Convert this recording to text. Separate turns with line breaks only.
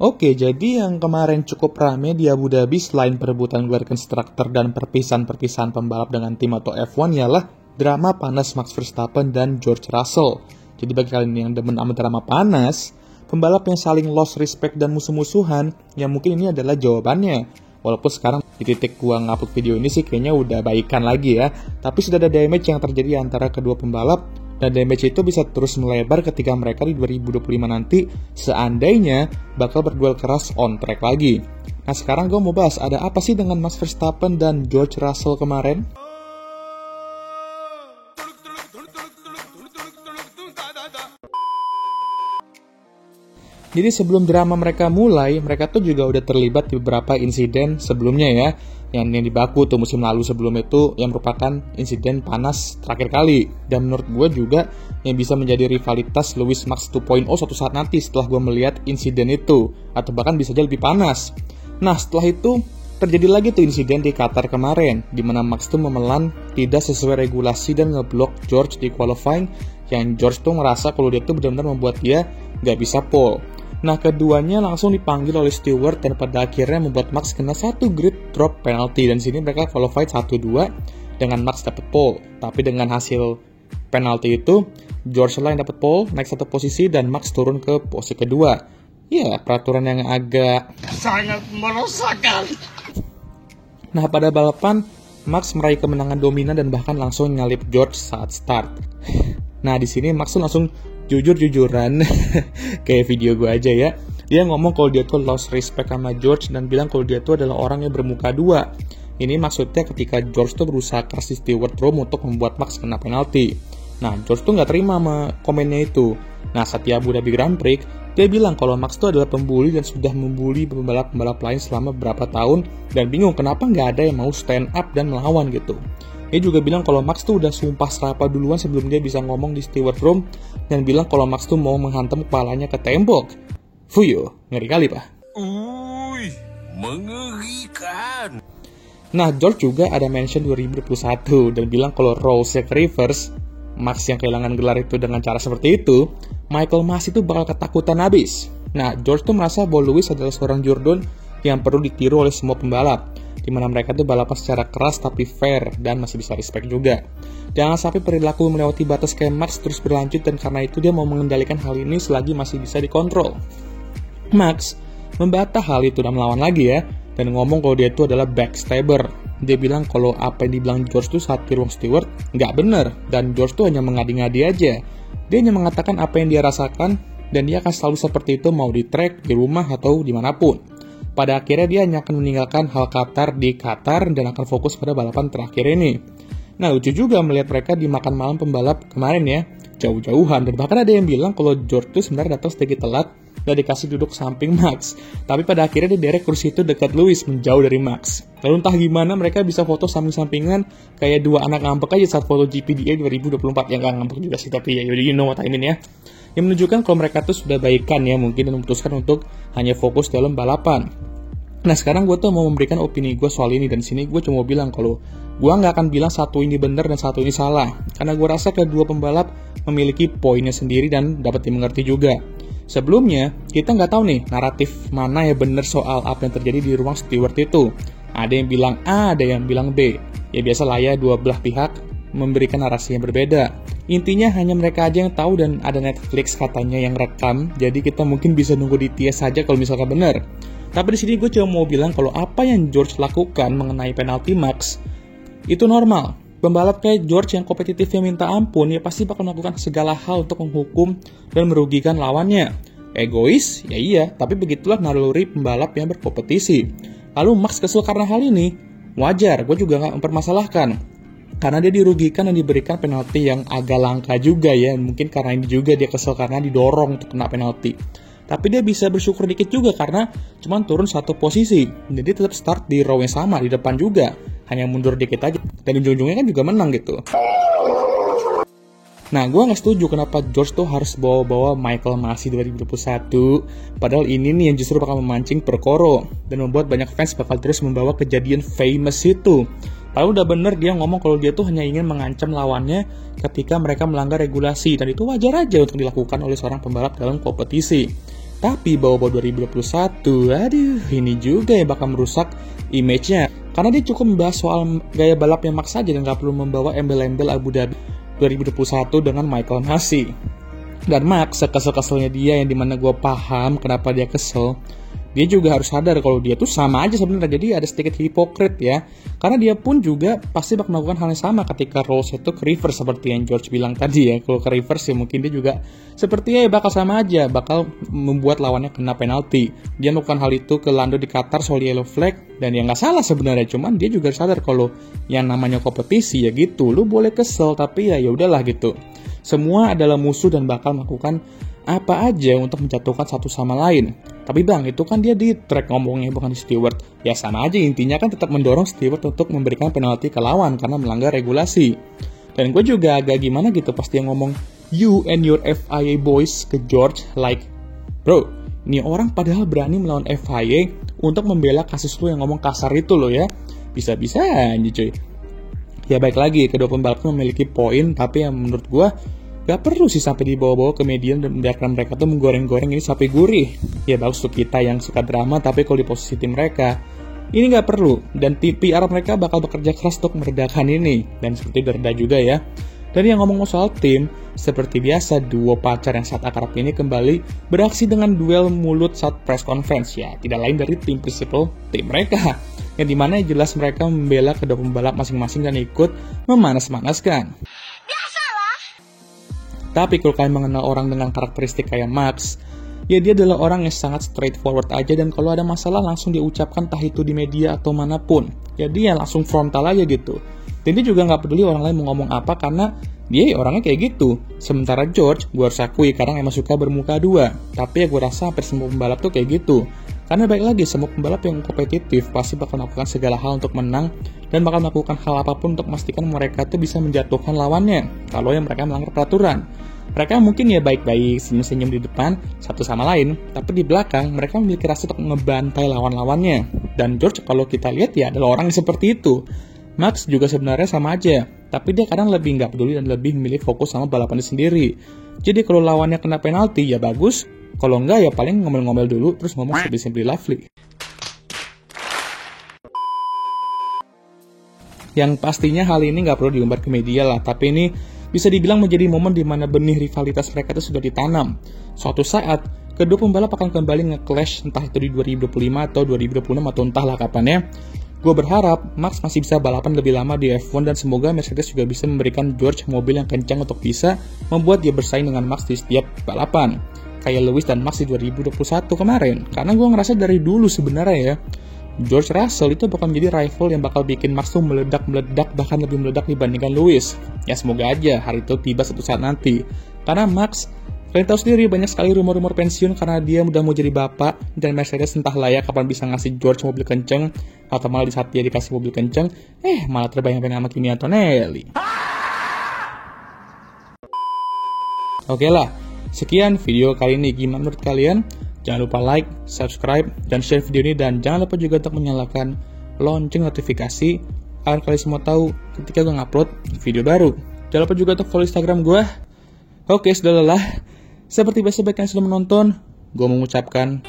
Oke, jadi yang kemarin cukup rame di Abu Dhabi selain perebutan gelar konstruktor dan perpisahan-perpisahan pembalap dengan tim atau F1 ialah drama panas Max Verstappen dan George Russell. Jadi bagi kalian yang demen sama drama panas, pembalap yang saling lost respect dan musuh-musuhan, ya mungkin ini adalah jawabannya. Walaupun sekarang di titik gua ngupload video ini sih kayaknya udah baikan lagi ya. Tapi sudah ada damage yang terjadi antara kedua pembalap. Dan damage itu bisa terus melebar ketika mereka di 2025 nanti seandainya bakal berduel keras on track lagi. Nah sekarang gue mau bahas ada apa sih dengan Max Verstappen dan George Russell kemarin? Jadi sebelum drama mereka mulai, mereka tuh juga udah terlibat di beberapa insiden sebelumnya ya. Yang di Baku tuh musim lalu sebelum itu yang merupakan insiden panas terakhir kali. Dan menurut gue juga yang bisa menjadi rivalitas Lewis Max 2.0 suatu saat nanti setelah gue melihat insiden itu. Atau bahkan bisa jadi lebih panas. Nah setelah itu terjadi lagi tuh insiden di Qatar kemarin. Dimana Max tuh memelan tidak sesuai regulasi dan ngeblok George di qualifying. Yang George tuh ngerasa kalau dia tuh benar-benar membuat dia gak bisa pole. Nah, keduanya langsung dipanggil oleh steward dan pada akhirnya membuat Max kena satu grid drop penalty. Dan sini mereka qualified 1-2 dengan Max dapat pole. Tapi dengan hasil penalty itu, George yang dapat pole, naik satu posisi dan Max turun ke posisi kedua. Ya, peraturan yang agak
sangat meresahkan.
Nah, pada balapan, Max meraih kemenangan dominan dan bahkan langsung nyalip George saat start. Nah, di sini Max tuh langsung jujur-jujuran kayak video gue aja ya. Dia ngomong kalau dia tuh lost respect sama George dan bilang kalau dia tuh adalah orang yang bermuka dua. Ini maksudnya ketika George tuh berusaha keras di steward room untuk membuat Max kena penalti. Nah, George tuh nggak terima sama komennya itu. Nah, saat di Abu Dhabi Grand Prix, dia bilang kalau Max tuh adalah pembuli dan sudah membuli pembalap-pembalap lain selama beberapa tahun dan bingung kenapa nggak ada yang mau stand up dan melawan gitu. Dia juga bilang kalau Max tuh udah sumpah serapa duluan sebelum dia bisa ngomong di steward room dan bilang kalau Max tuh mau menghantam kepalanya ke tembok. Fuyo, ngeri kali pak.
Mengerikan.
Nah, George juga ada mention 2021 dan bilang kalau roles-nya ke reverse, Max yang kehilangan gelar itu dengan cara seperti itu, Michael Masi itu bakal ketakutan habis. Nah, George tuh merasa bahwa Lewis adalah seorang Jordan yang perlu ditiru oleh semua pembalap, di mana mereka tuh balapan secara keras tapi fair dan masih bisa respect juga. Jangan sampai perilaku melewati batas kayak Max terus berlanjut dan karena itu dia mau mengendalikan hal ini selagi masih bisa dikontrol. Max membantah hal itu dan melawan lagi ya, dan ngomong kalau dia itu adalah backstabber. Dia bilang kalau apa yang dibilang George tuh saat di ruang steward nggak bener dan George tuh hanya mengadi-ngadi aja. Dia hanya mengatakan apa yang dia rasakan dan dia akan selalu seperti itu mau di track, di rumah atau dimanapun. Pada akhirnya dia hanya akan meninggalkan hal Qatar di Qatar dan akan fokus pada balapan terakhir ini. Nah, lucu juga melihat mereka di makan malam pembalap kemarin ya, jauh-jauhan. Dan bahkan ada yang bilang kalau George itu sebenarnya datang sedikit telat dan dikasih duduk samping Max. Tapi pada akhirnya dia derek kursi itu dekat Lewis, menjauh dari Max. Lalu entah gimana mereka bisa foto samping-sampingan kayak dua anak ngambek aja saat foto GPDA 2024. Yang gak ngambek juga sih, tapi ya you know what I mean ya. Yang menunjukkan kalau mereka tuh sudah baikan ya mungkin dan memutuskan untuk hanya fokus dalam balapan. Nah sekarang gue tuh mau memberikan opini gue soal ini dan sini gue cuma mau bilang kalau gue nggak akan bilang satu ini benar dan satu ini salah karena gue rasa kedua pembalap memiliki poinnya sendiri dan dapat dimengerti juga. Sebelumnya kita nggak tahu nih naratif mana yang benar soal apa yang terjadi di ruang steward itu. Ada yang bilang A, ada yang bilang B. Ya biasa lah ya dua belah pihak memberikan narasi yang berbeda. Intinya hanya mereka aja yang tahu dan ada Netflix katanya yang rekam. Jadi kita mungkin bisa nunggu di TS saja kalau misalkan benar. Tapi di sini gue cuma mau bilang kalau apa yang George lakukan mengenai penalti Max itu normal. Pembalap kayak George yang kompetitifnya minta ampun ya pasti bakal melakukan segala hal untuk menghukum dan merugikan lawannya. Egois? Ya iya, tapi begitulah naluri pembalap yang berkompetisi. Lalu Max kesel karena hal ini? Wajar, gue juga gak mempermasalahkan. Karena dia dirugikan dan diberikan penalti yang agak langka juga ya. Mungkin karena ini juga dia kesel karena didorong untuk kena penalti. Tapi dia bisa bersyukur dikit juga karena cuma turun satu posisi. Jadi tetap start di row yang sama, di depan juga. Hanya mundur dikit aja. Dan ujung-ujungnya kan juga menang gitu. Nah, gue gak setuju kenapa George tuh harus bawa-bawa Michael Masi 2021. Padahal ini nih yang justru bakal memancing perkoro. Dan membuat banyak fans bakal terus membawa kejadian famous itu. Padahal udah bener dia ngomong kalau dia tuh hanya ingin mengancam lawannya ketika mereka melanggar regulasi, dan itu wajar aja untuk dilakukan oleh seorang pembalap dalam kompetisi. Tapi bawa-bawa 2021, aduh, ini juga yang bakal merusak image-nya. Karena dia cukup membahas soal gaya balapnya Max saja dan gak perlu membawa embel-embel Abu Dhabi 2021 dengan Michael Masi. Dan Max, sekesel-keselnya dia yang dimana gue paham kenapa dia kesel, dia juga harus sadar kalau dia tuh sama aja sebenarnya, jadi ada sedikit hipokrit ya. Karena dia pun juga pasti bakal melakukan hal yang sama ketika Rose itu ke reverse seperti yang George bilang tadi ya. Kalau ke reverse ya mungkin dia juga sepertinya bakal sama aja, bakal membuat lawannya kena penalti. Dia melakukan hal itu ke Lando di Qatar soal yellow flag, dan ya nggak salah sebenarnya, cuman dia juga sadar kalau yang namanya kompetisi ya gitu, lu boleh kesel tapi ya udahlah gitu. Semua adalah musuh dan bakal melakukan apa aja untuk menjatuhkan satu sama lain. Tapi bang, itu kan dia di track ngomongnya, bukan di steward. Ya sama aja, intinya kan tetap mendorong steward untuk memberikan penalti ke lawan karena melanggar regulasi. Dan gue juga agak gimana gitu pas dia ngomong you and your FIA boys ke George, like bro, ini orang padahal berani melawan FIA untuk membela kasus lu yang ngomong kasar itu loh ya. Bisa-bisa aja cuy. Ya baik lagi, kedua pembalap memiliki poin, tapi yang menurut gue gak perlu sih sampai dibawa-bawa ke media dan membiarkan mereka tuh menggoreng-goreng ini sampai gurih. Ya bagus untuk kita yang suka drama, tapi kalau di posisi tim mereka, ini gak perlu. Dan PR mereka bakal bekerja keras untuk meredakan ini. Dan seperti direda juga ya. Dan yang ngomong soal tim, seperti biasa duo pacar yang saat akrab ini kembali beraksi dengan duel mulut saat press conference ya. Tidak lain dari tim principal tim mereka. Yang dimana jelas mereka membela kedua pembalap masing-masing dan ikut memanas-manaskan. Tapi kalau kalian mengenal orang dengan karakteristik kayak Max, ya dia adalah orang yang sangat straightforward aja, dan kalau ada masalah langsung dia ucapkan, entah itu di media atau manapun. Jadi ya langsung frontal aja gitu. Dan dia juga gak peduli orang lain mau ngomong apa karena dia orangnya kayak gitu. Sementara George, gue harus akui kadang emang suka bermuka dua. Tapi ya gue rasa hampir semua pembalap tuh kayak gitu. Karena baik lagi, semua pembalap yang kompetitif pasti bakal melakukan segala hal untuk menang dan bakal melakukan hal apapun untuk memastikan mereka tuh bisa menjatuhkan lawannya kalau yang mereka melanggar peraturan. Mereka mungkin ya baik-baik, senyum-senyum di depan satu sama lain, tapi di belakang mereka memiliki rasa untuk ngebantai lawan-lawannya. Dan George kalau kita lihat ya adalah orang yang seperti itu. Max juga sebenarnya sama aja, tapi dia kadang lebih nggak peduli dan lebih memilih fokus sama balapannya sendiri. Jadi kalau lawannya kena penalti ya bagus, kalau enggak ya paling ngomel-ngomel dulu terus ngomong simply lovely. Yang pastinya hal ini nggak perlu diumbar ke media lah, tapi ini bisa dibilang menjadi momen di mana benih rivalitas mereka itu sudah ditanam. Suatu saat, kedua pembalap akan kembali nge-clash entah itu di 2025 atau 2026 atau entahlah kapannya. Gue berharap Max masih bisa balapan lebih lama di F1 dan semoga Mercedes juga bisa memberikan George mobil yang kencang untuk bisa membuat dia bersaing dengan Max di setiap balapan. Kayak Lewis dan Max di 2021 kemarin. Karena gue ngerasa dari dulu sebenarnya ya, George Russell itu bakal menjadi rival yang bakal bikin Max tuh meledak-meledak, bahkan lebih meledak dibandingkan Lewis. Ya semoga aja hari itu tiba suatu saat nanti. Karena Max, kalian tahu sendiri banyak sekali rumor-rumor pensiun karena dia udah mau jadi bapak, dan Mercedes entah layak kapan bisa ngasih George mobil kenceng, atau malah di saat dia dikasih mobil kenceng, malah terbayang-bayang sama Kimi Antonelli. Oke lah, sekian video kali ini. Gimana menurut kalian? Jangan lupa like, subscribe, dan share video ini, dan jangan lupa juga untuk menyalakan lonceng notifikasi agar kalian semua tahu ketika gue ngupload video baru. Jangan lupa juga untuk follow Instagram gue. Oke, sudah lelah. Seperti biasa bagi kalian sudah menonton, gue mengucapkan